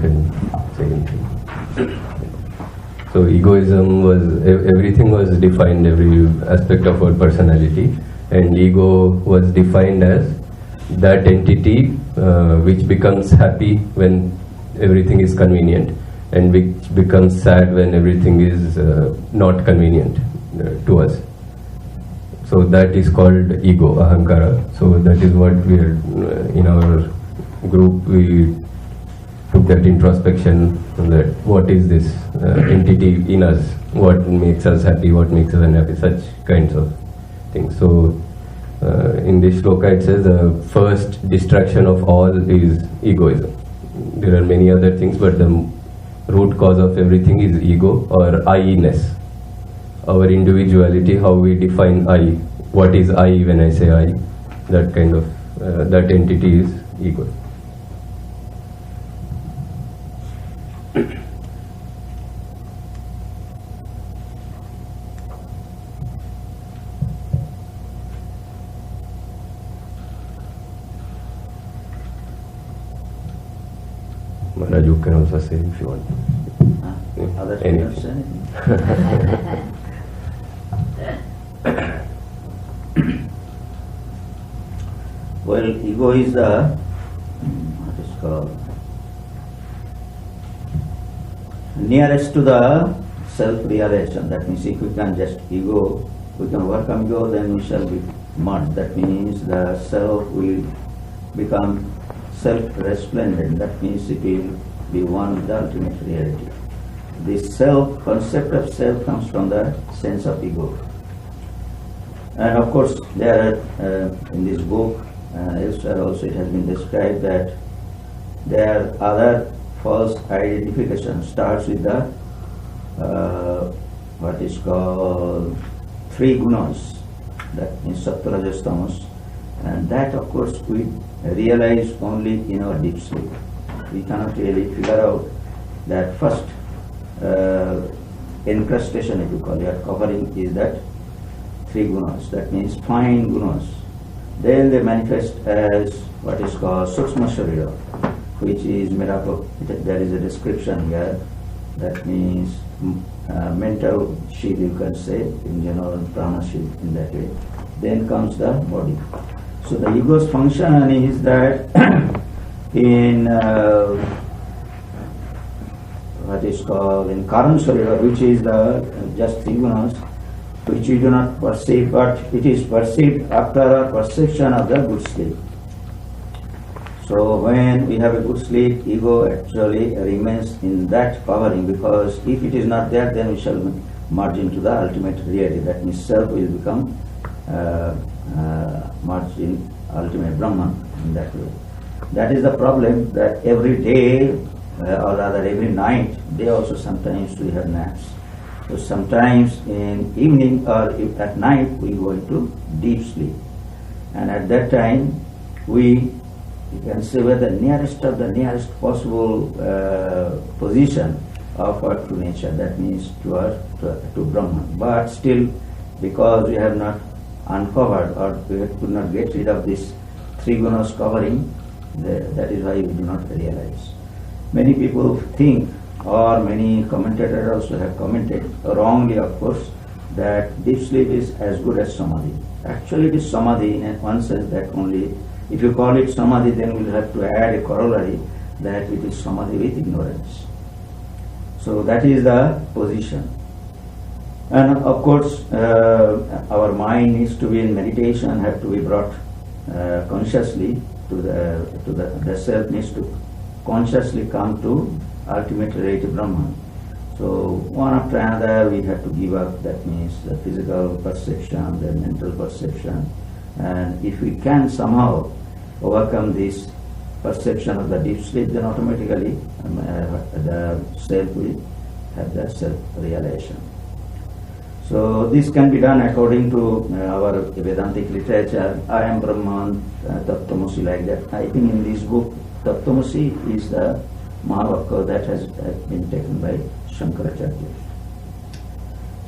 can say anything. So egoism was, everything was defined, every aspect of our personality, and ego was defined as that entity which becomes happy when everything is convenient, and which becomes sad when everything is not convenient to us. So that is called ego, ahankara. So that is what we are, in our group, we took that introspection, that what is this entity in us, what makes us happy, what makes us unhappy, such kinds of things. So in this shloka it says the first distraction of all is egoism. There are many other things, but the root cause of everything is ego, or I-ness. Our individuality, how we define I. What is I when I say I? That kind of, that entity is ego. Maharaj, you can also say if you want. Others can say anything. Well, ego is the, what is called, nearest to the self-realization. That means if we can just ego, we can overcome ego, then we shall be merged. That means the self will become self-resplendent. That means it will be one with the ultimate reality. The self, concept of self comes from the sense of ego. And of course, there in this book, elsewhere also it has been described that there are other false identification. Starts with the what is called three gunas, that means sattva, rajas, tamas, and that of course we realize only in our deep sleep. We cannot really figure out that first incrustation, if you call it, covering is that three gunas, that means fine gunas. Then they manifest as what is called sukshma sharira, which is made up of, there is a description here, that means mental sheath, you can say, in general, prana sheath in that way. Then comes the body. So the ego's function is that in what is called in Karan Sharira, which is the just three gunas, which you do not perceive, but it is perceived after a perception of the good sleep. So when we have a good sleep, ego actually remains in that covering, because if it is not there, then we shall merge into the ultimate reality. That means self will become merged in ultimate Brahman in that way. That is the problem, that every day, or rather every night, they also sometimes we have naps. So sometimes in evening or at night we go into deep sleep, and at that time you can say we're the nearest of the nearest possible position of our true nature. That means to Brahman. But still, because we have not uncovered, or we could not get rid of this three gunas covering, that is why we do not realize. Many people think, or many commentators also have commented, wrongly of course, that deep sleep is as good as samadhi. Actually it is samadhi in one sense, that only, if you call it samadhi, then we'll have to add a corollary that it is samadhi with ignorance. So that is the position. And of course our mind needs to be in meditation, have to be brought consciously to the self needs to consciously come to ultimate reality Brahman. So one after another we have to give up, that means the physical perception, the mental perception, and if we can somehow overcome this perception of the deep sleep, then automatically the self will have the self-realization. So this can be done according to our Vedantic literature. I am Brahman, Tattvamasi, like that. I think in this book, Tattvamasi is the Mahavakya that has been taken by Shankaracharya.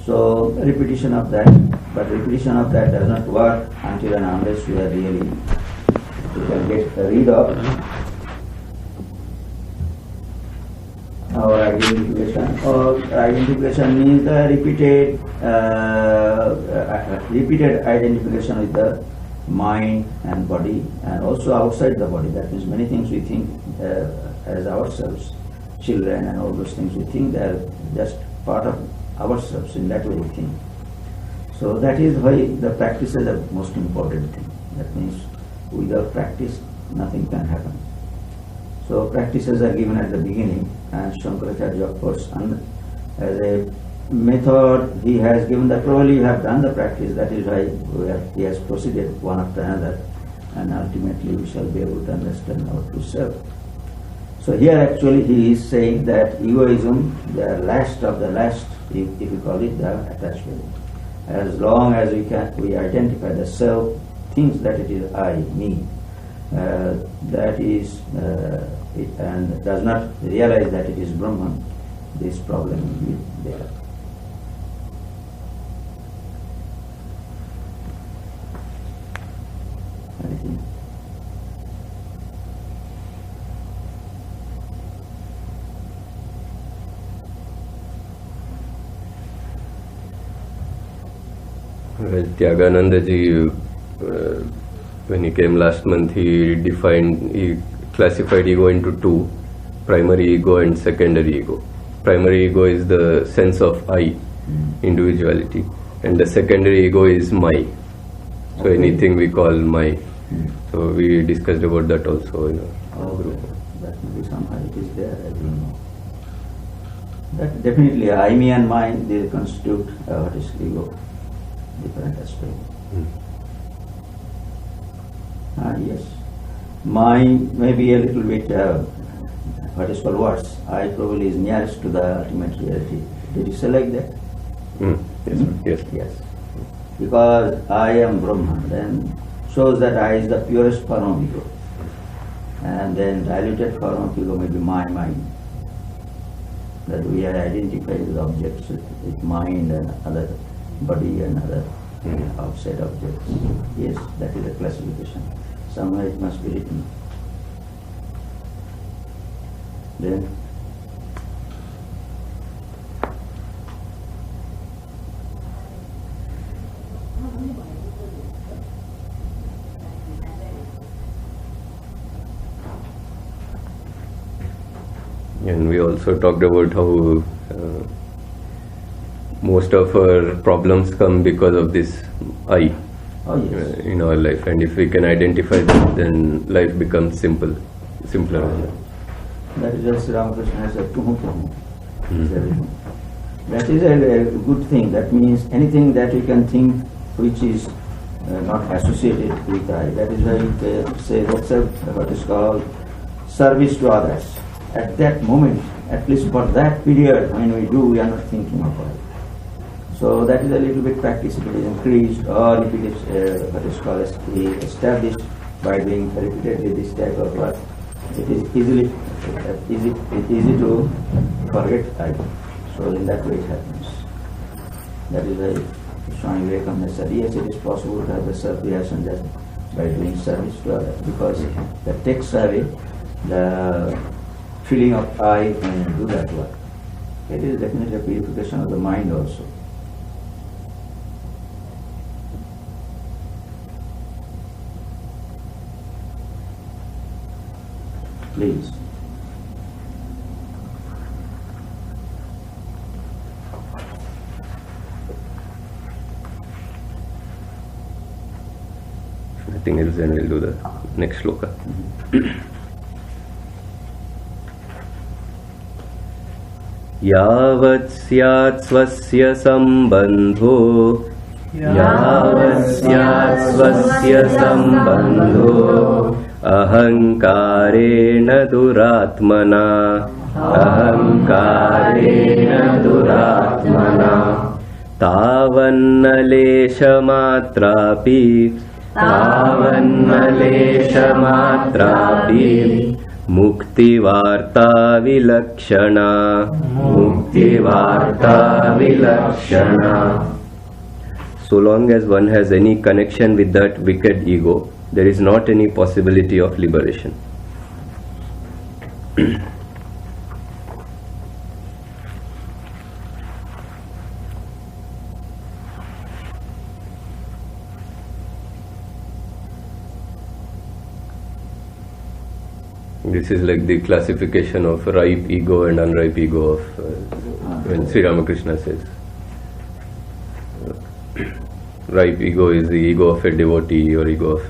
So repetition of that, but repetition of that does not work until and unless we are really, we can get rid of or identification. Or identification means the repeated identification with the mind and body, and also outside the body. That means many things we think as ourselves, children and all those things we think they are just part of ourselves. In that way we think. So that is why the practice is the most important thing. That means without practice nothing can happen. So practices are given at the beginning, and Shankaracharya, of course, as a method he has given that probably you have done the practice. That is why he has proceeded one after another, and ultimately we shall be able to understand our true self. So here actually he is saying that egoism, the last of the last, if you call it, the attachment. As long as we identify the self, thinks that it is I, me, that is, and does not realize that it is Brahman, this problem will be there. Anything? Well, Tyaganandaji, when he came last month, he classified ego into two, primary ego and secondary ego. Primary ego is the sense of I, individuality, and the secondary ego is my. So anything we call my. So we discussed about that also in our group. That may be somehow it is there, I don't know. That definitely I, me and mine, they constitute what is ego, different aspect. Yes. Mine may be a little bit what is called worse. I probably is nearest to the ultimate reality. Did you say like that? Yes. Because I am Brahman, then shows that I is the purest form of ego. And then diluted form of ego may be my mind. That we are identified with objects with mind and other body and other outside objects. Yes, that is a classification. Somewhere it must be written. Then and we also talked about how most of our problems come because of this I in our life, and if we can identify that, then life becomes simpler. That is just Ramakrishna has said, that is a good thing. That means anything that we can think which is not associated with I. That is why we say that's what is called service to others. At that moment, at least for that period when we are not thinking of I. So that is a little bit practice. If it is increased, or if it is what is called established by doing repeatedly this type of work, it is easy to forget I. So in that way it happens. That is why Swami Vivekachudamani said, yes, it is possible to have the self-realization just by doing service to others, because that takes away the feeling of I when you do that work. It is definitely a purification of the mind also. Please. Nothing else, then we'll do the next shloka. Yavat syat svasya sambandho ahankarena duratmana tavanmalesha mukti varta vilakshana. So long as one has any connection with that wicked ego, there is not any possibility of liberation. This is like the classification of ripe ego and unripe ego of when Sri Ramakrishna says ripe ego is the ego of a devotee or ego of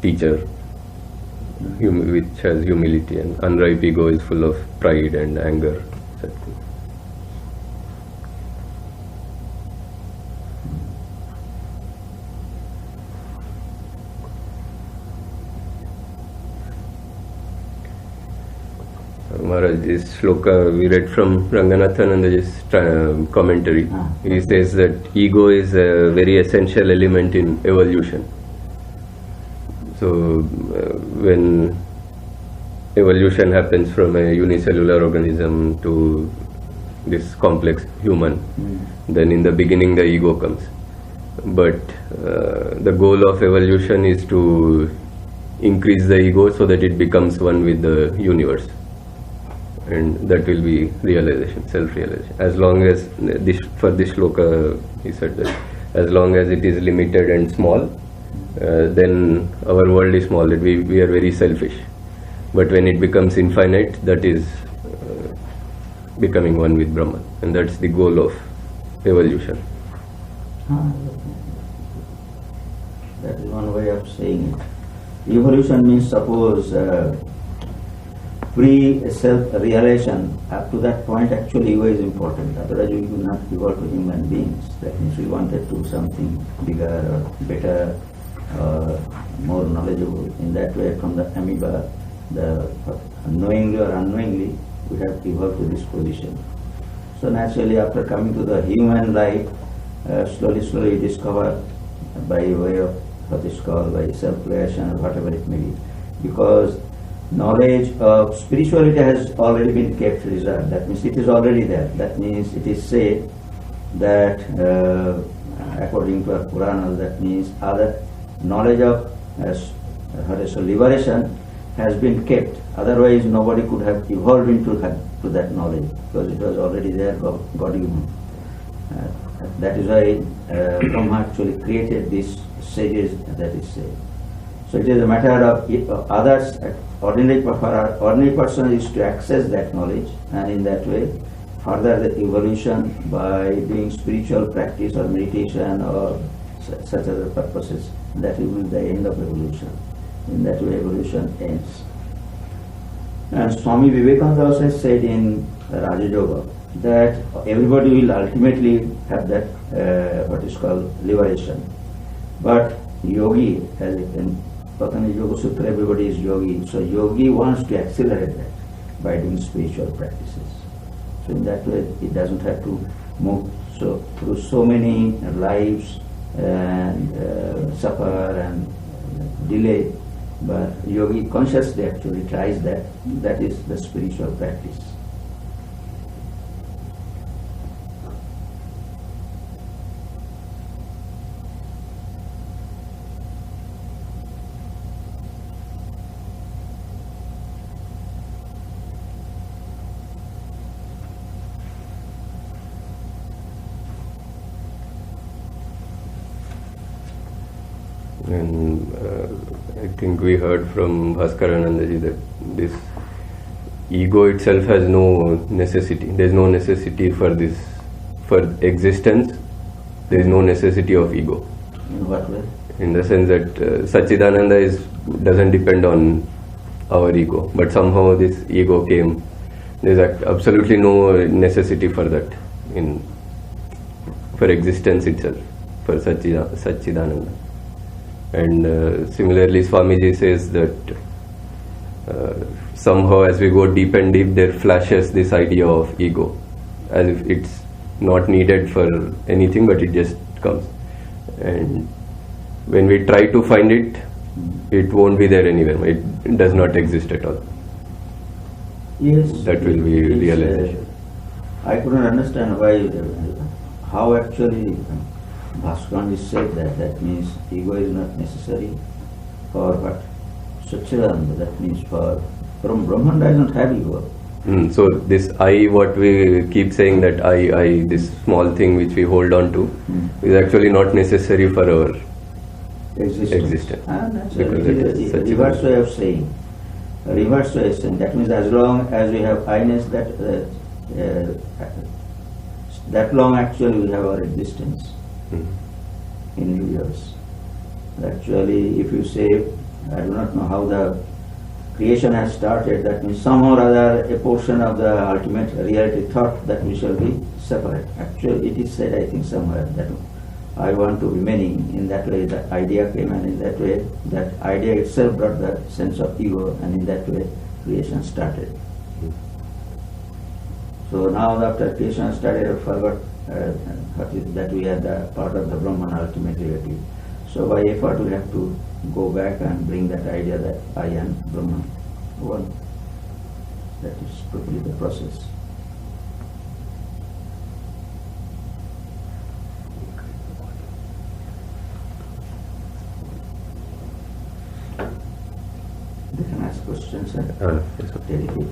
teacher, which has humility, and unripe ego is full of pride and anger. Maharaj, this shloka we read from Ranganathanandaji's commentary. He says that ego is a very essential element in evolution. So when evolution happens from a unicellular organism to this complex human, then in the beginning the ego comes. But the goal of evolution is to increase the ego so that it becomes one with the universe. And that will be realization, self-realization. As long as, for this shloka, he said that as long as it is limited and small, then our world is small, we are very selfish. But when it becomes infinite, that is becoming one with Brahman. And that's the goal of evolution. That is one way of saying it. Evolution means, suppose, pre-self-realization. Up to that point, actually, ego is important. Otherwise, we will not evolve to human beings. That means we wanted to do something bigger or better or more knowledgeable. In that way, from the amoeba, knowingly or unknowingly, we have evolved to this position. So naturally, after coming to the human life, slowly discover by way of what is called by self-realization or whatever it may be. Because knowledge of spirituality has already been kept reserved. That means it is already there. That means it is said that according to our Puranas, that means other knowledge of liberation has been kept. Otherwise, nobody could have evolved into that knowledge because it was already there, God given. That is why Brahma actually created this sages that is said. So it is a matter of others. Ordinary person is to access that knowledge, and in that way further the evolution by doing spiritual practice or meditation or such other purposes. That will be the end of evolution. In that way evolution ends. And Swami Vivekachudamani also said in Raja Yoga that everybody will ultimately have that what is called liberation. But yogi, as in Patanjali Yoga Sutra, everybody is yogi. So yogi wants to accelerate that by doing spiritual practices. So in that way, it doesn't have to move through so many lives and suffer and delay. But yogi consciously actually tries that. That is the spiritual practice. And I think we heard from Bhaskaranandaji that this ego itself has no necessity. There is no necessity for this, for existence. There is no necessity of ego. In what way? In the sense that Satchidananda doesn't depend on our ego, but somehow this ego came. There is absolutely no necessity for that, for existence itself, for Satchidananda. And similarly, Swamiji says that somehow as we go deep and deep, there flashes this idea of ego, as if it's not needed for anything, but it just comes. And when we try to find it, it won't be there anywhere. It does not exist at all. Yes. That will be realization. I couldn't understand how actually Bhaskaran said that. That means ego is not necessary for what? Satchidananda, that means for Brahman doesn't have ego. So this I, what we keep saying that I, this small thing which we hold on to, is actually not necessary for our existence. It is a reverse way of saying. reverse to essence. That means as long as we have I-ness, that long actually we have our existence in universe. Actually, if you say, I do not know how the creation has started, that means somehow or other a portion of the ultimate reality thought that we shall be separate. Actually, it is said, I think, somewhere that I want to be many. In that way, the idea came, and in that way, that idea itself brought the sense of ego, and in that way, creation started. So now, after creation started, I forgot that we are the part of the Brahman ultimate reality. So by effort, we have to go back and bring that idea that I am Brahman, one. That is totally the process. They can ask questions and dedicate.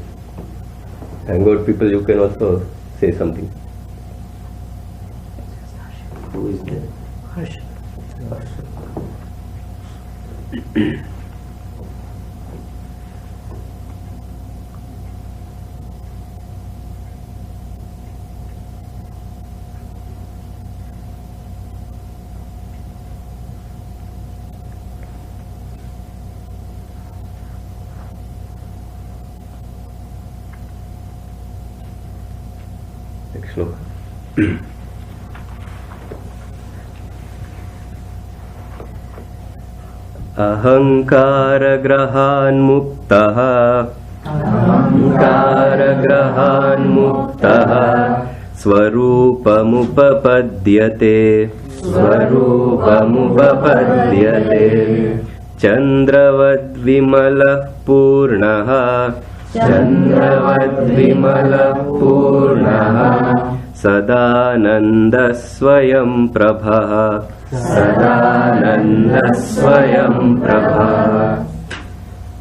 Hangout people, you can also say something. Who is there? Harsh. Next sloka. अहङ्कारग्रहान्मुक्तः अहङ्कारग्रहान्मुक्तः स्वरूपमुपपद्यते स्वरूपमुपपद्यते चन्द्रवद्विमलः पूर्णः चन्द्रवद्विमलः पूर्णः सदानन्दः स्वयं प्रभः सदानन्दः स्वयं प्रभः.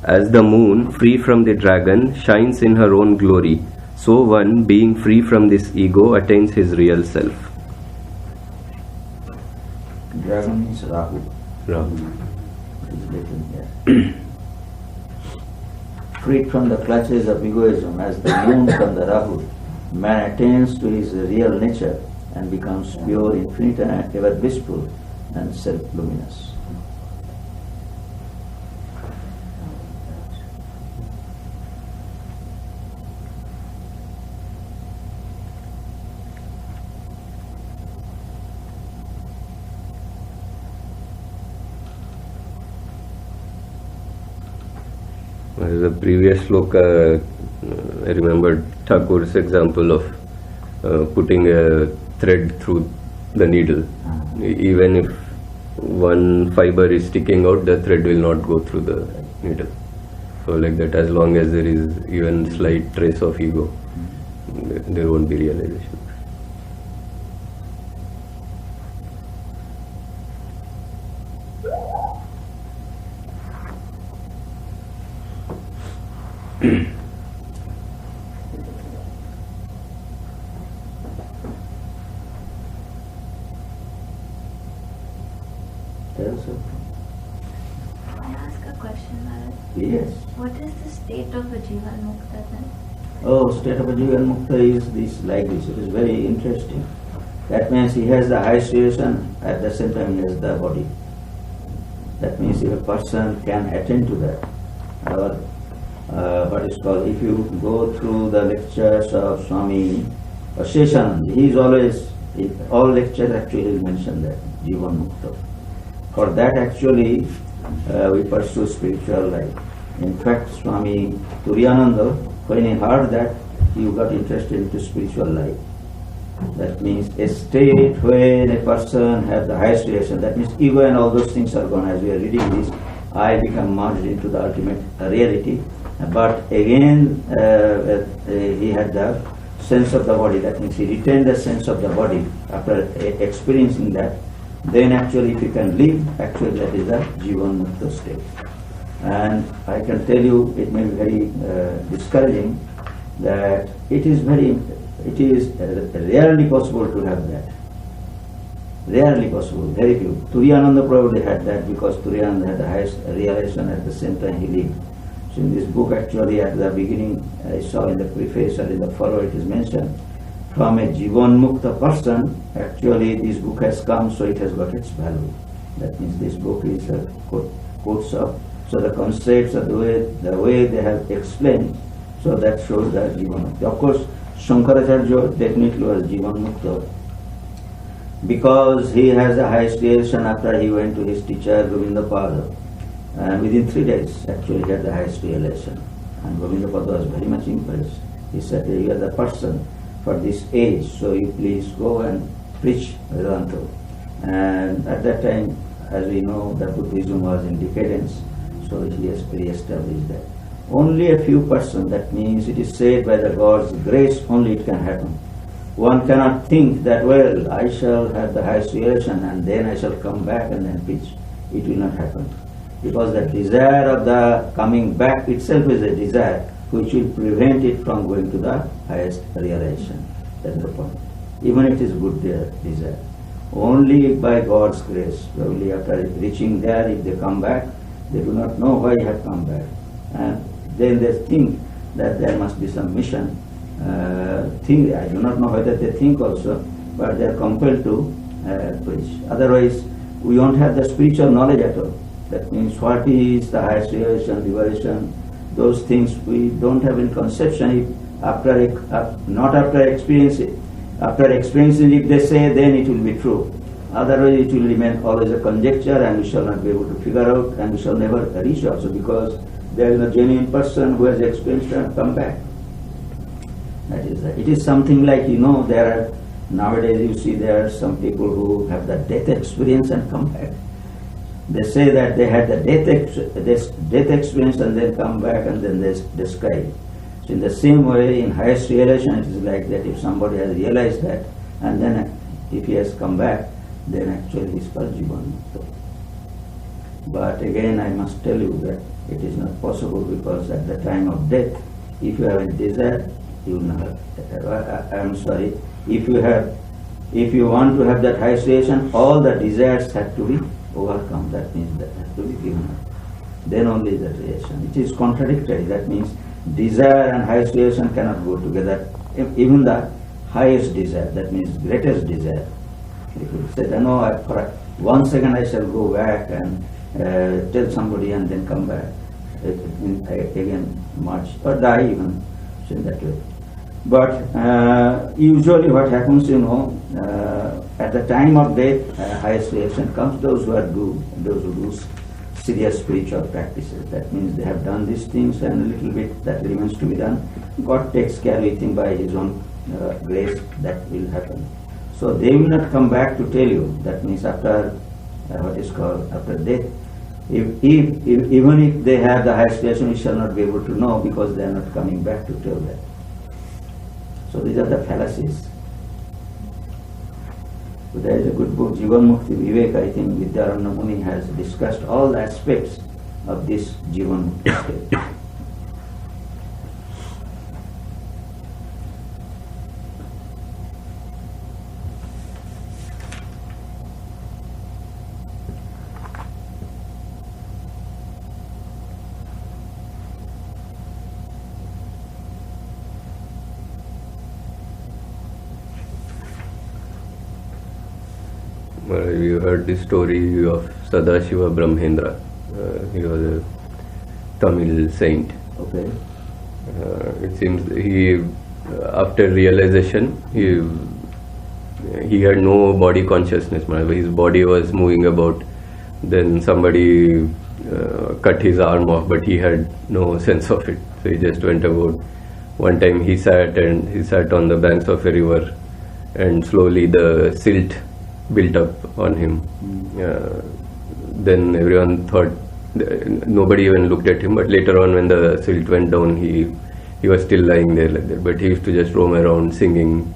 As the moon, free from the dragon, shines in her own glory, so one, being free from this ego, attains his real self. Dragon means Rahu. Rahu. Is written here. Freed from the clutches of egoism, as the moon from the Rahu, man attains to his real nature and becomes pure, infinite, and ever blissful and self-luminous. As the previous sloka, I remembered Thakur's example of putting a thread through the needle. Even if one fiber is sticking out, the thread will not go through the needle. So like that, as long as there is even slight trace of ego, there won't be realization. Yes. What is the state of a Jivan Mukta then? Oh, state of a Jivan Mukta is this, like this. It is very interesting. That means he has the high situation, at the same time he has the body. That means if a person can attend to that, or what is called, if you go through the lectures of Swami or Sheshanand, he is always, all lectures actually mention that, Jivan Mukta. For that actually, we pursue spiritual life. In fact, Swami Turiyananda, when he heard that, he got interested into spiritual life. That means a state when a person has the highest relation, that means ego and all those things are gone. As we are reading this, I become merged into the ultimate reality. But again, he had the sense of the body, that means he retained the sense of the body after experiencing that. Then actually if you can live, actually that is a Jivan Mukta state. And I can tell you, it may be very discouraging that it is rarely possible to have that. Rarely possible, very few. Turiyananda probably had that because Turiyananda had the highest realization, at the same time he lived. So in this book, actually, at the beginning, I saw in the preface or in the foreword, it is mentioned, from a Jivan Mukta person, actually this book has come, so it has got its value. That means this book is quotes of, so the concepts of the way they have explained, so that shows that Jivan Mukta. Of course, Shankaracharya definitely was Jivan Mukta, because he has the highest realization after he went to his teacher Govindapada. And within 3 days, actually, he had the highest realization. And Govindapada was very much impressed. He said, you are the person for this age, so you please go and preach Vedanta. And at that time, as we know, the Buddhism was in decadence, so he has re-established that. Only a few persons, that means it is said by the God's grace only it can happen. One cannot think that, well, I shall have the highest realization and then I shall come back and then preach. It will not happen. Because the desire of the coming back itself is a desire which will prevent it from going to the highest realization. That's the point. Even if it is good desire. Only by God's grace, probably after reaching there, if they come back, they do not know why they have come back. And then they think that there must be some mission. I do not know whether they think also, but they are compelled to preach. Otherwise, we don't have the spiritual knowledge at all. That means what is the highest realization, liberation, those things we don't have in conception. If not after experiencing. After experiencing, if they say, then it will be true. Otherwise, it will remain always a conjecture, and we shall not be able to figure out, and we shall never reach also, because there is a genuine person who has experienced and come back. That is that. It is something like, there are, nowadays you see there are some people who have the death experience and come back. They say that they had the death experience and then come back and then they describe. So in the same way, in highest realization, it is like that. If somebody has realized that, and then if he has come back, then actually he is called Jivan Mukta. But again, I must tell you that it is not possible, because at the time of death, if you have a desire, you will not have. I am sorry. If you want to have that highest realization, all the desires have to be overcome. That means that has to be given up. Then only that realization. It is contradictory. That means desire and highest realization cannot go together. Even the highest desire, that means greatest desire. If you say, no, for 1 second I shall go back and tell somebody and then come back, again march or die even, so in that way. But usually what happens, at the time of death, highest realization comes. Those who are good, those who do serious spiritual practices. That means they have done these things, and a little bit that remains to be done. God takes care of everything by His own grace. That will happen. So they will not come back to tell you. That means after what is called after death. Even if they have the highest realization, we shall not be able to know, because they are not coming back to tell that. So these are the fallacies. So there is a good book, Jivan Mukti Vivek. I think Vidyaranya Muni has discussed all the aspects of this Jivan Mukti state. You heard the story of Sadashiva Brahmendra. He was a Tamil saint. Okay. It seems he, after realization, he had no body consciousness. His body was moving about. Then somebody cut his arm off, but he had no sense of it. So he just went about. One time he sat on the banks of a river, and slowly the silt built up on him. Then everyone thought, nobody even looked at him, but later on when the silt went down, he was still lying there like that. But he used to just roam around singing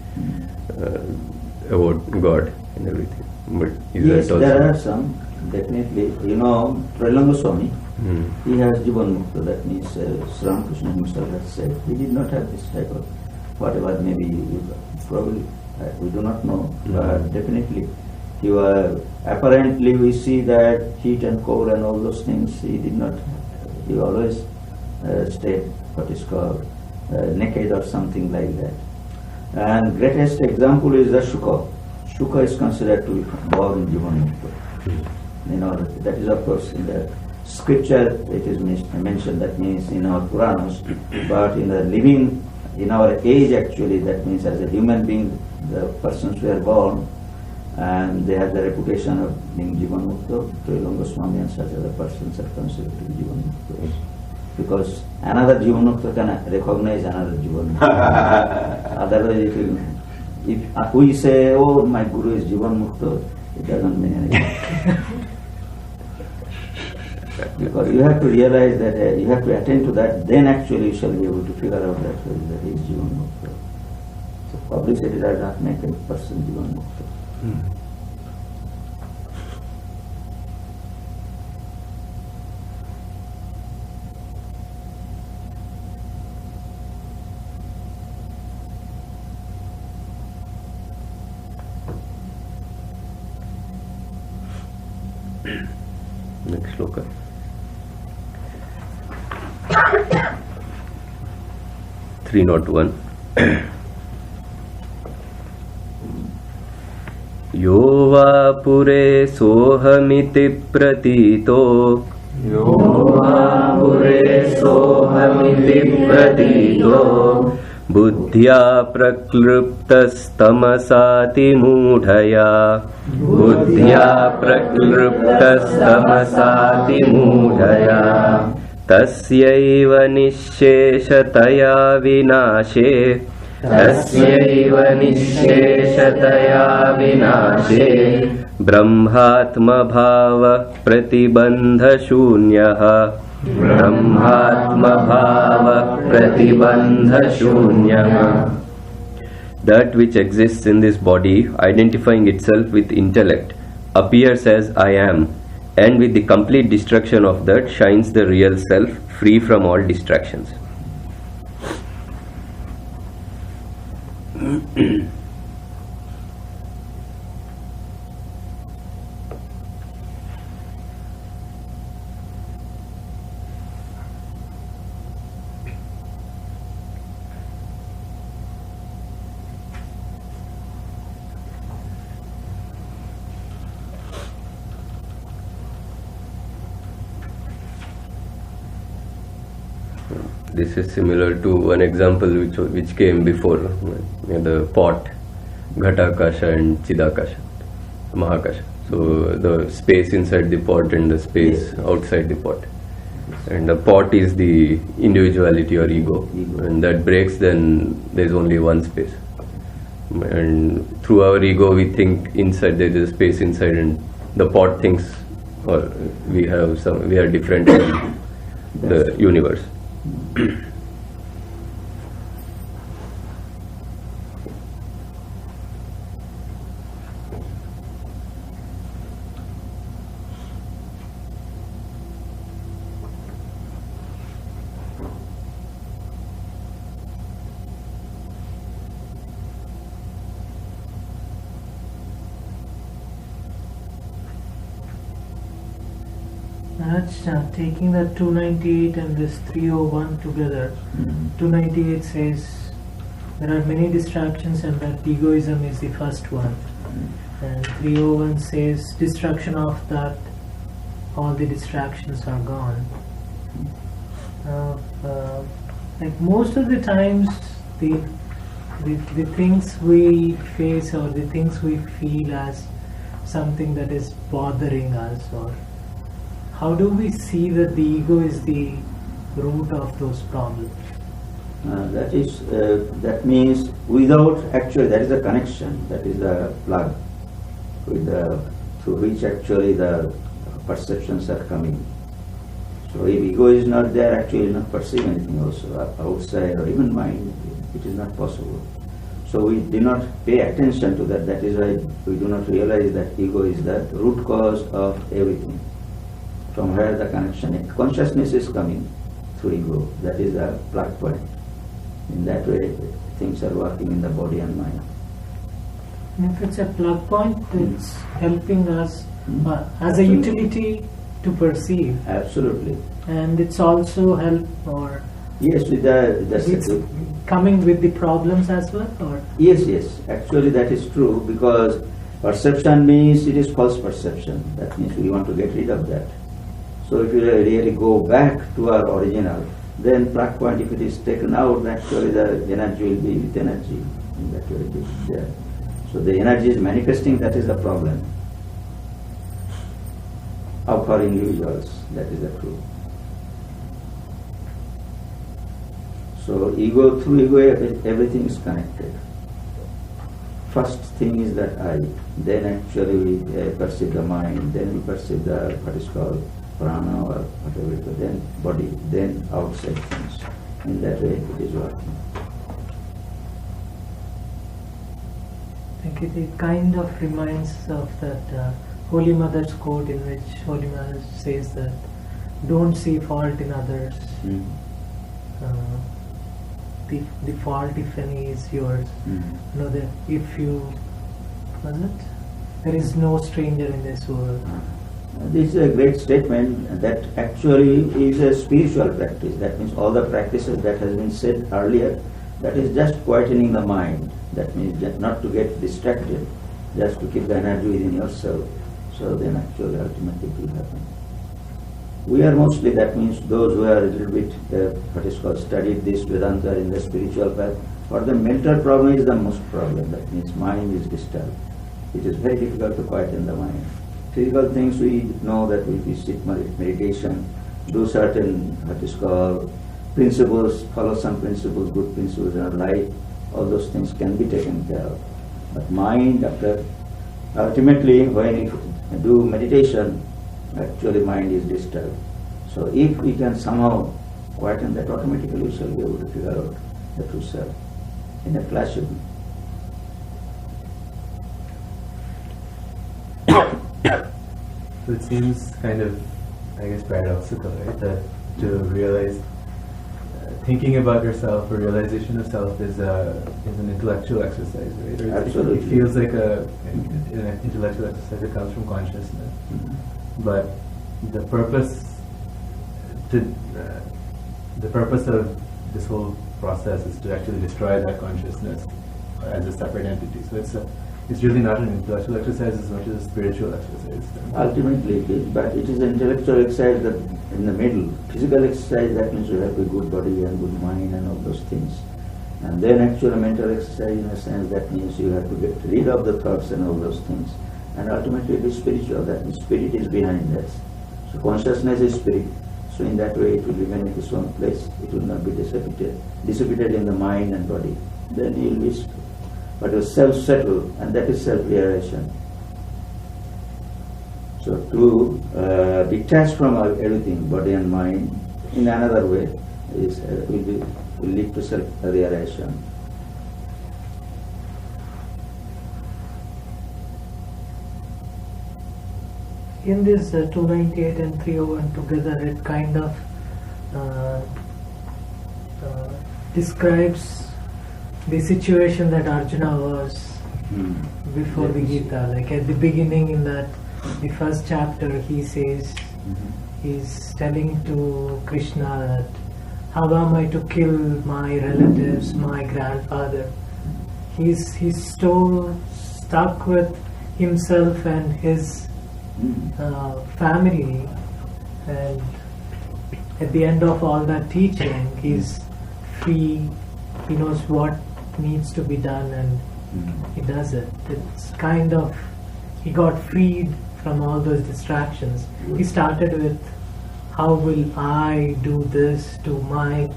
about God and everything. But yes, there are some, definitely. Prapanananda Swami, he has Jivan Mukta. That means Ramakrishna himself has said he did not have this type of whatever, maybe probably we do not know, but definitely he was, apparently we see that heat and cold and all those things he did not have. He always state, what is called naked or something like that. And greatest example is the Shuka. Shuka is considered to be born in Jivanmukta. That is of course in the scripture it is mentioned, that means in our Puranas, but in the living, in our age actually, that means as a human being, the persons who are born and they have the reputation of being Jivanmukta, Trilanga Swami and such other persons are considered to be Jivanmukta. Because another Jivanmukta can recognize another Jivanmukta. Otherwise, if we say, oh, my Guru is Jivanmukta, it doesn't mean anything. Because you have to realize that, you have to attend to that, then actually you shall be able to figure out that he is Jivanmukta. So publicity does not make a person Jivanmukta. Next shloka. Three not one. यो वा पुरे सोऽहमिति प्रतीतो यो वा पुरे सोऽहमिति प्रतीतो बुद्ध्या प्रक्लृप्तस्तमसाति मूढया बुद्ध्या प्रक्लृप्तस्तमसाति मूढया तस्यैव निःशेषतया विनाशे तस्यैव निःशेषतया विनाशे ब्रह्मात्मभावः प्रतिबन्धशून्यः ब्रह्मात्मभावः प्रतिबन्धशून्यः. That which exists in this body, identifying itself with intellect, appears as I am, and with the complete destruction of that shines the real self, free from all distractions. This is similar to one example which came before, the pot, Ghatakasha and Chidakasha, Mahakasha. So the space inside the pot and the space outside the pot. And the pot is the individuality or ego. And that breaks, then there is only one space. And through our ego we think inside there is a space inside, and the pot thinks, or we are different from the universe. Taking that 298 and this 301 together, 298 says there are many distractions and that egoism is the first one, and 301 says destruction of that, all the distractions are gone. Like most of the times the things we face or the things we feel as something that is bothering us, or how do we see that the ego is the root of those problems? That means without, actually that is the connection, that is the plug through which actually the perceptions are coming. So if ego is not there, actually you will not perceive anything also outside or even mind. It is not possible. So we do not pay attention to that. That is why we do not realize that ego is the root cause of everything. From where the connection, consciousness is coming through ego. That is the plug point. In that way, things are working in the body and mind. If it's a plug point, it's helping us as a utility. to perceive. Absolutely. And it's also help, or Yes, with it's coming with the problems as well, or yes. Actually, that is true, because perception means it is false perception. That means we want to get rid of that. So if you really go back to our original, then plug point, if it is taken out, actually the energy will be with energy. And that will be there. So the energy is manifesting, that is the problem. Of our individuals, that is the truth. So ego, through ego, everything is connected. First thing is that I, then actually we perceive the mind, then we perceive the what is called prana or whatever, then body, then outside things. In that way it is working. I think it kind of reminds of that Holy Mother's quote, in which Holy Mother says that don't see fault in others. The fault, if any, is yours. Know that if you, was it? There is no stranger in this world. This is a great statement that actually is a spiritual practice. That means all the practices that has been said earlier, that is just quietening the mind. That means just not to get distracted, just to keep the energy within yourself. So then actually ultimately it will happen. We are mostly, that means those who are a little bit, what is called, studied this Vedanta in the spiritual path, for the mental problem is the most problem. That means mind is disturbed. It is very difficult to quieten the mind. Physical things we know that if we sit meditation, do certain, what is called, principles, follow some principles, good principles in our life, all those things can be taken care of. But mind, after, ultimately when you do meditation, actually mind is disturbed. So if we can somehow quieten that, automatically we shall be able to figure out the true self in a classroom. So it seems kind of, I guess, paradoxical, right? That to realize, thinking about yourself or realization of self is an intellectual exercise, right? Or Absolutely. It feels like an intellectual exercise that comes from consciousness. But the purpose of this whole process is to actually destroy that consciousness as a separate entity. So it's really not an intellectual exercise as much as a spiritual exercise. Ultimately it is, but it is an intellectual exercise that in the middle. Physical exercise, that means you have a good body and good mind and all those things. And then actual mental exercise, in a sense, that means you have to get rid of the thoughts and all those things. And ultimately it is spiritual, that means spirit is behind us. So consciousness is spirit. So in that way it will remain in its own place. It will not be dissipated in the mind and body. Then you will be, but you self-settle, and that is self-realization. So to detach from everything, body and mind, in another way, will lead to self-realization. In this 298 and 301 together, it kind of describes the situation that Arjuna was before the Gita. Like at the beginning, in that the first chapter, he says, he's telling to Krishna that how am I to kill my relatives, my grandfather? He's so stuck with himself and his family, and at the end of all that teaching, he's free. He knows what needs to be done, and he does it. It's kind of, he got freed from all those distractions. He started with, how will I do this to my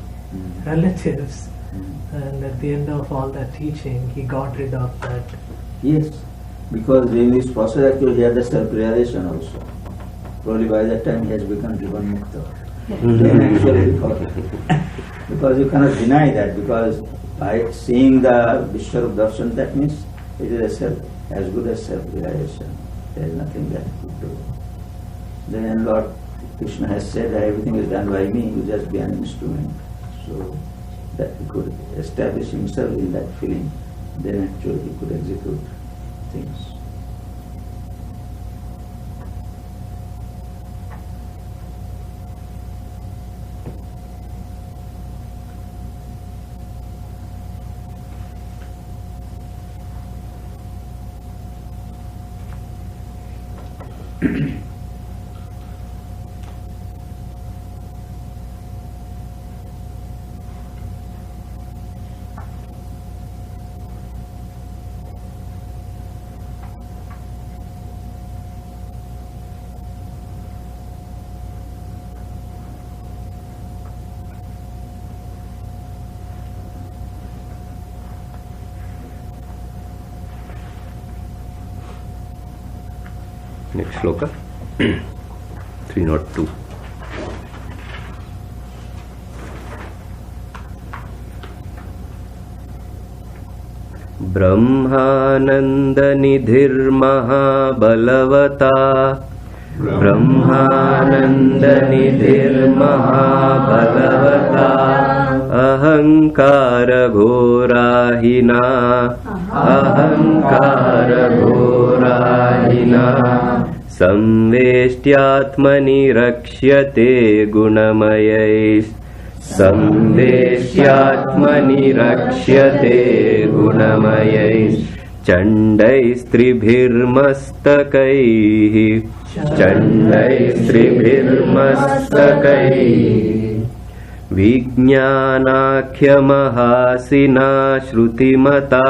relatives? And at the end of all that teaching, he got rid of that. Yes, because in this process actually he had the self-realization also. Probably by that time he has become Jivan Mukta. Then actually he got it. Because you cannot deny that, because by seeing the Vishwarup Darshan, that means it is a self, as good as self-realization. There is nothing that he could do. Then Lord Krishna has said that everything is done by me, you just be an instrument. So that he could establish himself in that feeling, then actually he could execute things. Next shloka, 302. ब्रह्मानन्दनिधिर्महाबलवता ब्रह्मानन्दनिधिर्महाबलवता अहङ्कारघोराहिना अहङ्कारघोराहिना संवेष्ट्यात्मनि रक्ष्यते गुणमयैः संवेष्ट्यात्मनि रक्ष्यते गुणमयैः चण्डैस्त्रिभिर्मस्तकैः चण्डैस्त्रिभिर्मस्तकैः विज्ञानाख्यमहासिना श्रुतिमता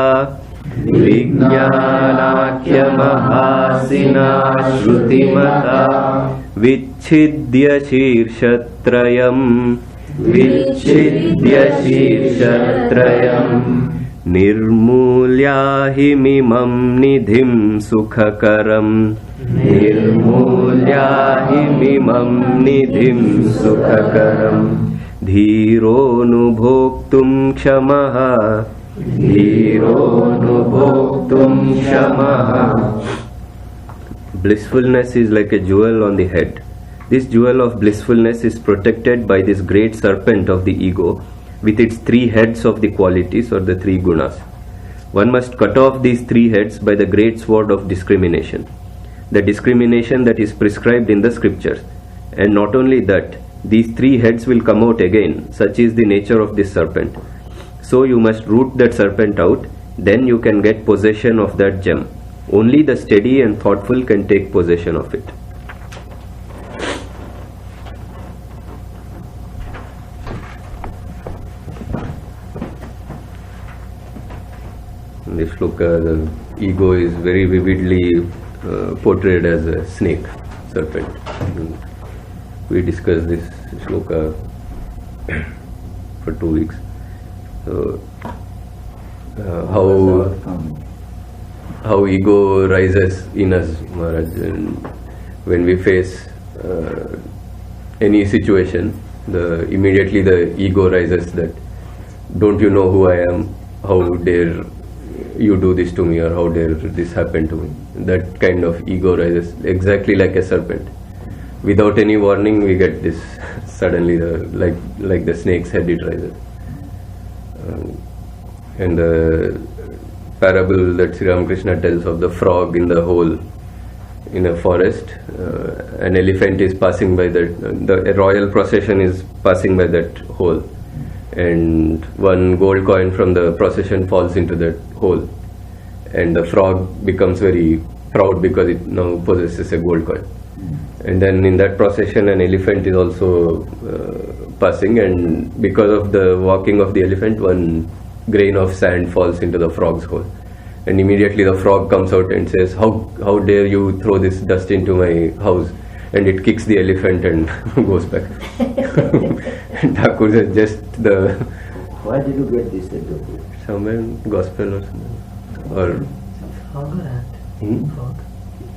विज्ञानाख्यमहासिना श्रुतिमता विच्छिद्य शीर्षत्रयम् विच्छिद्य शीर्षत्रयम् निर्मूल्याहिमिमं निधिं सुखकरम् निर्मूल्याहिमिमं निधिं सुखकरम् धीरोऽनुभोक्तुं क्षमः धीरोऽनुभोक्तुं क्षमः. Blissfulness is like a jewel on the head. This jewel of blissfulness is protected by this great serpent of the ego with its 3 heads of the qualities or the 3 gunas. One must cut off these 3 heads by the great sword of discrimination. The discrimination that is prescribed in the scriptures. And not only that, these 3 heads will come out again. Such is the nature of this serpent. So you must root that serpent out, then you can get possession of that gem. Only the steady and thoughtful can take possession of it. In this shloka, the ego is very vividly portrayed as a snake, serpent. We discussed this shloka for 2 weeks. So, how ego rises in us, Maharaj, and when we face any situation, immediately the ego rises that, don't you know who I am? How dare you do this to me, or how dare this happen to me? That kind of ego rises exactly like a serpent. Without any warning, we get this suddenly, like the snake's head, it rises. And the parable that Sri Ramakrishna tells of the frog in the hole in a forest, an elephant is passing by the royal procession is passing by that hole, and one gold coin from the procession falls into that hole, and the frog becomes very proud because it now possesses a gold coin. And then in that procession an elephant is also passing, and because of the walking of the elephant, one grain of sand falls into the frog's hole, and immediately the frog comes out and says, how dare you throw this dust into my house, and it kicks the elephant and goes back. And Thakur says, just the... Why did you get this interview? Somewhere in gospel or something. Or... Frog or ant? Frog.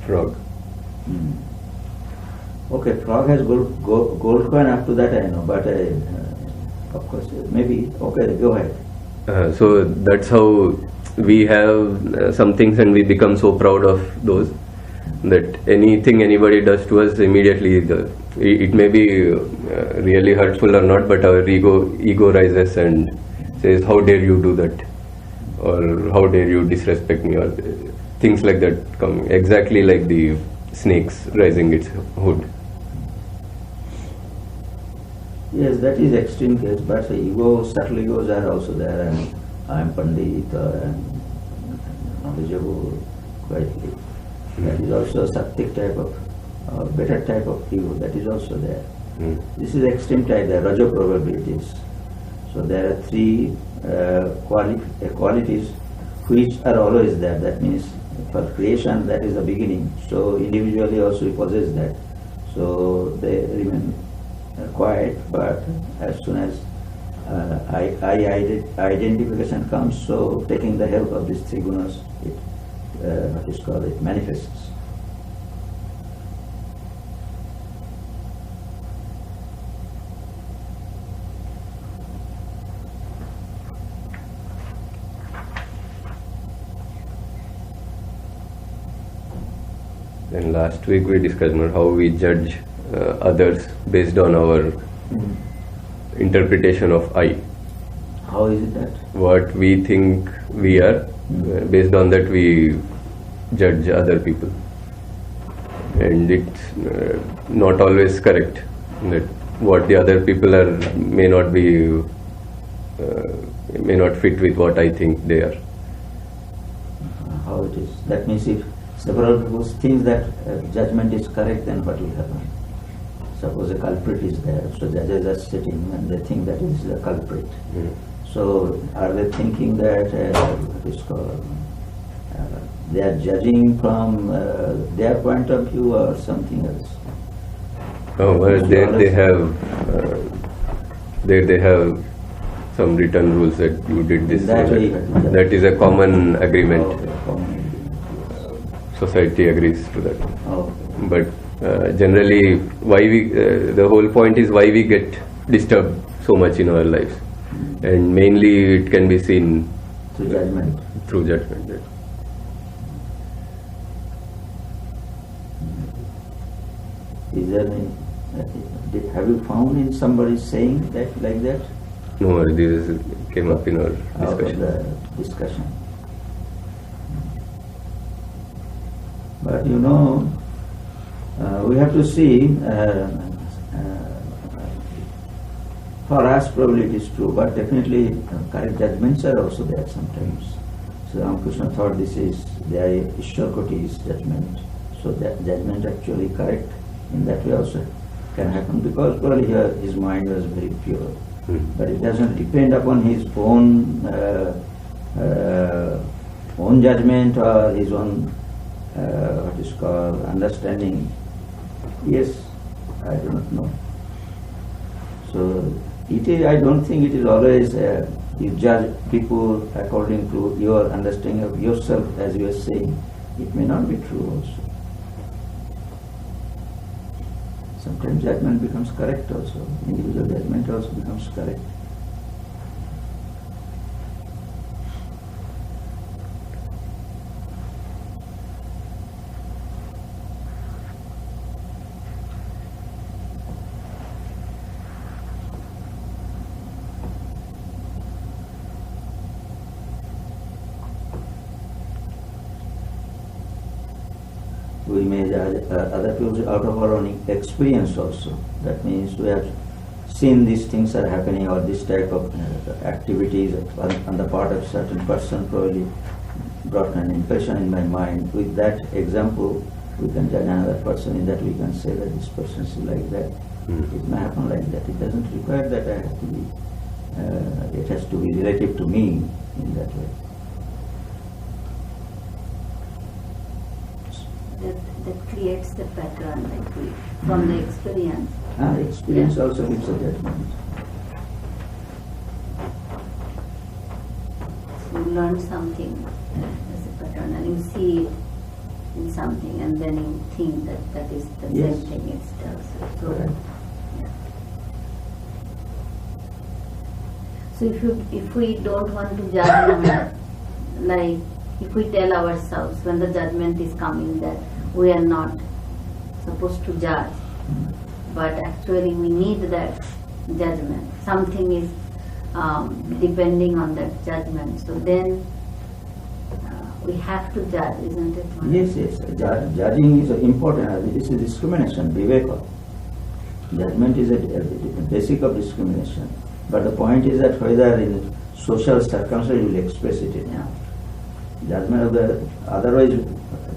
Frog. Okay, frog has gold coin, up to that I know, but of course, maybe, okay, go ahead. So that's how we have some things, and we become so proud of those that anything anybody does to us, immediately it may be really hurtful or not, but our ego rises and says, how dare you do that, or how dare you disrespect me, or things like that come exactly like the snake's rising its hood. Yes, that is extreme case, but subtle egos are also there, and I am Pandit, and knowledgeable quietly. That is also a sattvic type of or better type of ego, that is also there. Mm. This is extreme type, the Rajo probabilities. So there are three qualities which are always there. That means for creation, that is the beginning. So individually also we possess that. So they remain quiet, but as soon as identification comes, so taking the help of these three gunas, it manifests. And last week we discussed more how we judge others based on our interpretation of I. How is it that? What we think we are, based on that we judge other people. And it's not always correct. That what the other people are may not fit with what I think they are. How it is? That means if several people think that judgment is correct, then what will happen? Suppose a culprit is there, so judges are sitting and they think that is the culprit. So are they thinking that they are judging from their point of view or something else? Oh, well, they have some written rules that you did this. That is a common agreement. Society agrees to that. But generally, why the whole point is why we get disturbed so much in our lives, and mainly it can be seen through judgment. Through judgment. Is there any? Have you found in somebody saying that like that? No, this came up in our discussion. But you know, we have to see, for us probably it is true, but definitely correct judgments are also there sometimes. So Ramakrishna thought this is the Ishwar-Koti's judgment. So that judgment actually correct in that way also can happen, because probably here his mind was very pure. But it doesn't depend upon his own judgment or his own understanding. Yes, I do not know. So I don't think it is always you judge people according to your understanding of yourself, as you are saying. It may not be true also. Sometimes judgment becomes correct also. Individual judgment also becomes correct. We may judge other people out of our own experience also. That means we have seen these things are happening, or this type of activities on the part of certain person probably brought an impression in my mind. With that example, we can judge another person. In that we can say that this person is like that. It may happen like that. It doesn't require that I have to be. It has to be relative to me in that way. That creates the pattern, like from the experience. Experience also gives a judgment. So you learn something as a pattern, and you see it in something, and then you think that is the same thing itself. So, so if we don't want to judge another, like if we tell ourselves when the judgment is coming that we are not supposed to judge, but actually we need that judgment. Something is depending on that judgment. So then we have to judge, isn't it? Yes. Judging is important. This is discrimination, Viveka. Judgment is a basic of discrimination. But the point is that whether in social circumstances you will express it in. Judgment of the, otherwise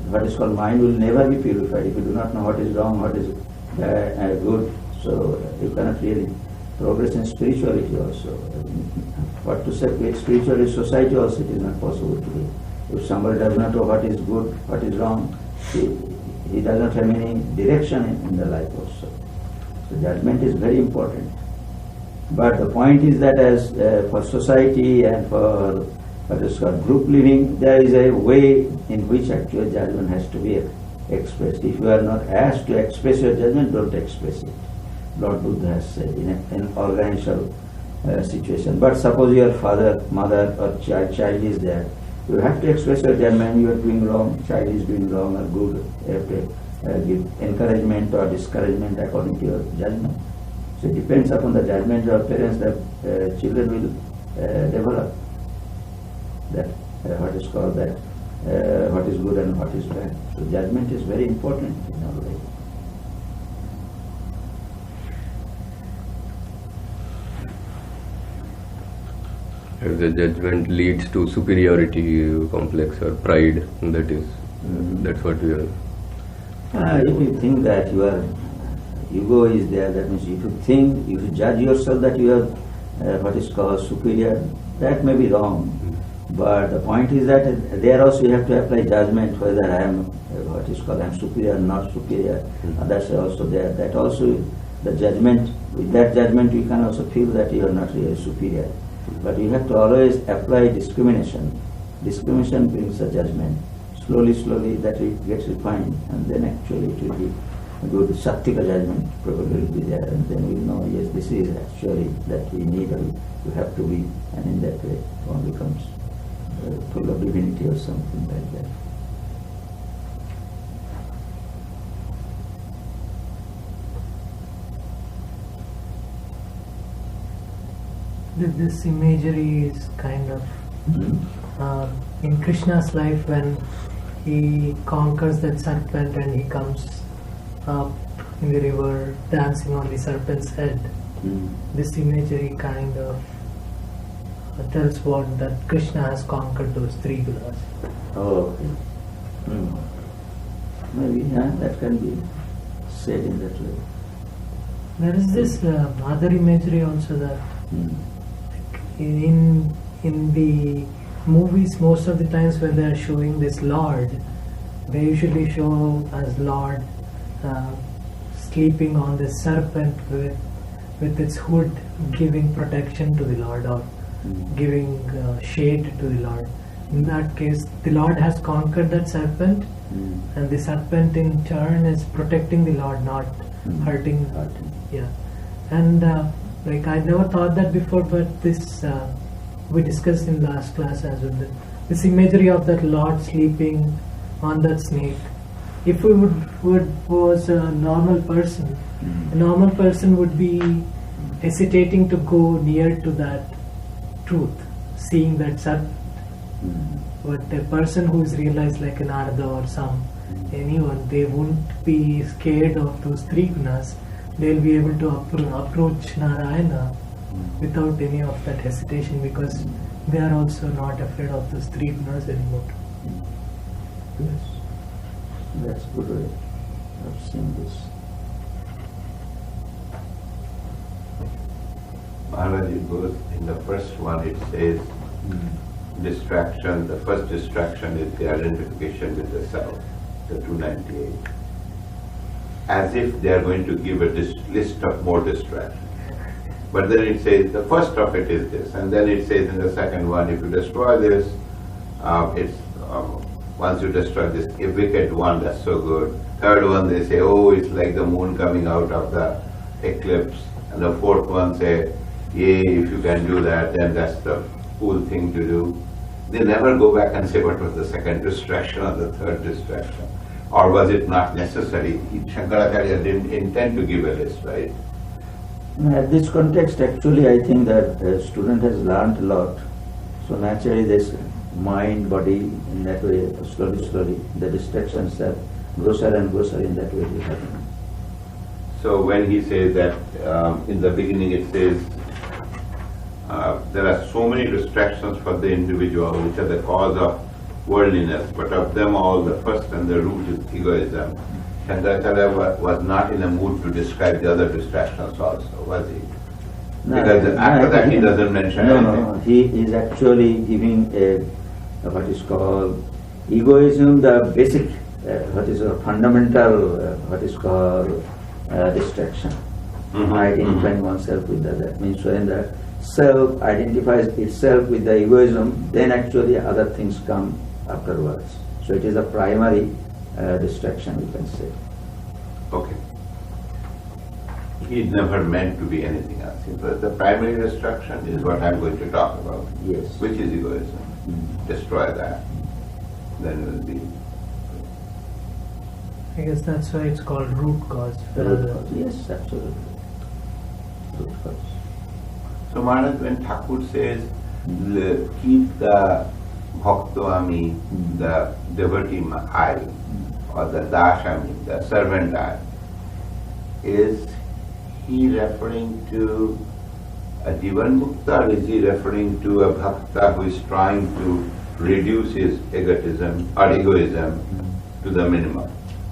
what is called mind will never be purified. If you do not know what is wrong, what is good, so you cannot really progress in spirituality also. What to say with spirituality society also it is not possible to do. If somebody does not know what is good, what is wrong, he does not have any direction in the life also. So judgment is very important. But the point is that as for society and for what is called group living, there is a way in which actual judgment has to be expressed. If you are not asked to express your judgment, don't express it. Lord Buddha has said in an organizational situation. But suppose your father, mother or child is there, you have to express your judgment. You are doing wrong, child is doing wrong or good. You have to give encouragement or discouragement according to your judgment. So it depends upon the judgment of parents that children will develop. That what is called that what is good and what is bad. So judgment is very important in our life. If the judgment leads to superiority complex or pride, that is, that's what we are. If you think that your ego is there, that means if you think, if you judge yourself that you are what is called superior, that may be wrong. But the point is that there also you have to apply judgment whether I am what is called I am superior or not superior. That's also there. That also the judgment, with that judgment you can also feel that you are not really superior. But you have to always apply discrimination. Discrimination brings a judgment. Slowly, slowly that it gets refined, and then actually it will be a good Sattika judgment probably will be there, and then we know, yes, this is actually that we need or we have to be, and in that way one becomes full of divinity or something like that. This imagery is kind of in Krishna's life when he conquers that serpent and he comes up in the river dancing on the serpent's head. This imagery kind of tells what that Krishna has conquered those three gunas. Oh, okay. Maybe that can be said in that way. There is this other imagery also that in the movies, most of the times when they are showing this Lord, they usually show as Lord sleeping on the serpent with its hood, giving protection to the Lord or giving shade to the Lord. In that case, the Lord has conquered that serpent, and the serpent in turn is protecting the Lord, not hurting. Yeah, and like I never thought that before, but this we discussed in last class as well. This imagery of that Lord sleeping on that snake. If we was a normal person would be hesitating to go near to that truth, seeing that serpent. But a person who is realized like an Narada or anyone, they won't be scared of those three gunas. They'll be able to approach Narayana without any of that hesitation, because they are also not afraid of those three gunas anymore. Yes, that's good way of seeing this. Maharaj, it goes in the first one, it says distraction. The first distraction is the identification with the self, the 298. As if they are going to give a list of more distractions. But then it says the first of it is this, and then it says in the second one, if you destroy this, once you destroy this, a wicked one, that's so good. Third one, they say, oh, it's like the moon coming out of the eclipse. And the fourth one say, yay, if you can do that, then that's the cool thing to do. They never go back and say what was the second distraction or the third distraction. Or was it not necessary? Shankaracharya didn't intend to give a list, right? At this context, actually, I think that a student has learned a lot. So naturally, this mind, body, in that way, slowly, the distractions are grosser and grosser in that way will happen. So when he says that, in the beginning it says, there are so many distractions for the individual which are the cause of worldliness, but of them all, the first and the root is egoism. Shankaracharya was not in a mood to describe the other distractions also, was he? Because after that he doesn't mention anything. No, he is actually giving what is called egoism, the basic, what is a fundamental, what is called distraction. Identifying oneself with that. That means when the self identifies itself with the egoism, then actually other things come afterwards. So it is a primary distraction, you can say. Okay. He never meant to be anything else. But the primary distraction is what I'm going to talk about. Yes. Which is egoism. Destroy that. Then it will be. I guess that's why it's called root cause. The root cause. Yes, absolutely. Root cause. So Maharaj, when Thakur says, keep the bhaktavami, the devotee eye, or the dashami, the servant eye, is he referring to a Jivan Mukta, or is he referring to a bhakta who is trying to reduce his egotism or egoism to the minimum?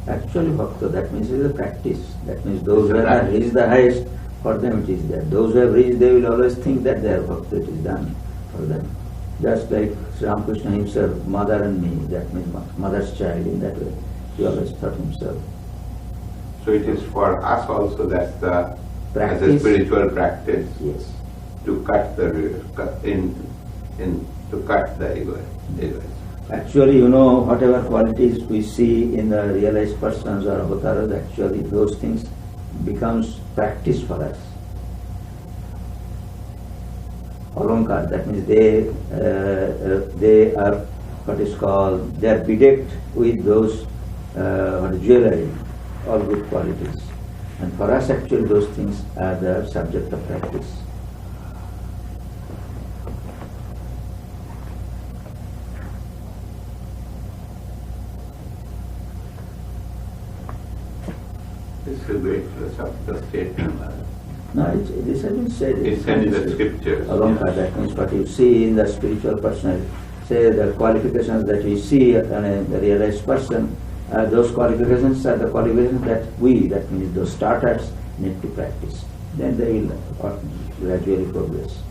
Actually, bhakta, that means it is a practice. That means those who have reached the highest, for them it is there. Those who have reached, they will always think that their bhakta it is done for them. Just like Sri Ramakrishna himself, mother and me, that means mother's child, in that way. He always thought himself. So it is for us also that's the Practice. as a spiritual practice Yes. to cut the egoism. Actually, you know, whatever qualities we see in the realized persons or avatars, actually those things becomes practice for us. Alankar, that means they are what is called, they are bedecked with those jewelry, all good qualities. And for us actually those things are the subject of practice. This is a great philosophical statement. No, this has been said. It's said in the scriptures. Alankar, that means what you see in the spiritual person, say the qualifications that you see in a realized person, those qualifications are the qualifications that we, that means those starters, need to practice. Then they will gradually progress.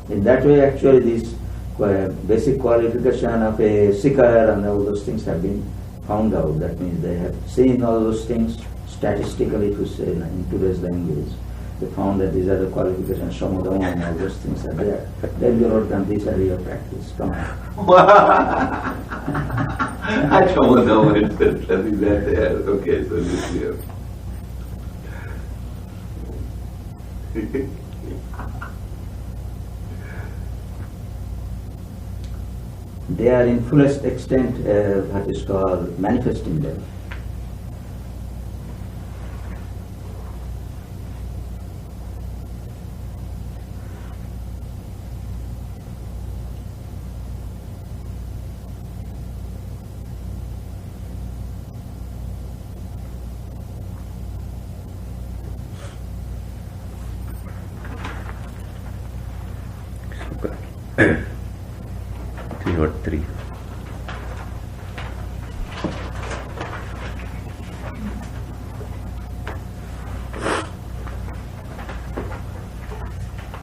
In that way, actually, this basic qualification of a seeker and all those things have been found out. That means they have seen all those things statistically, to say in today's language. They found that these are the qualifications, Samadama and all those things are there. Then you wrote down, these are your practice. Come on. I don't know what it says. I think that there. Okay, so this here. They are in fullest extent what is called manifesting them. Three or three.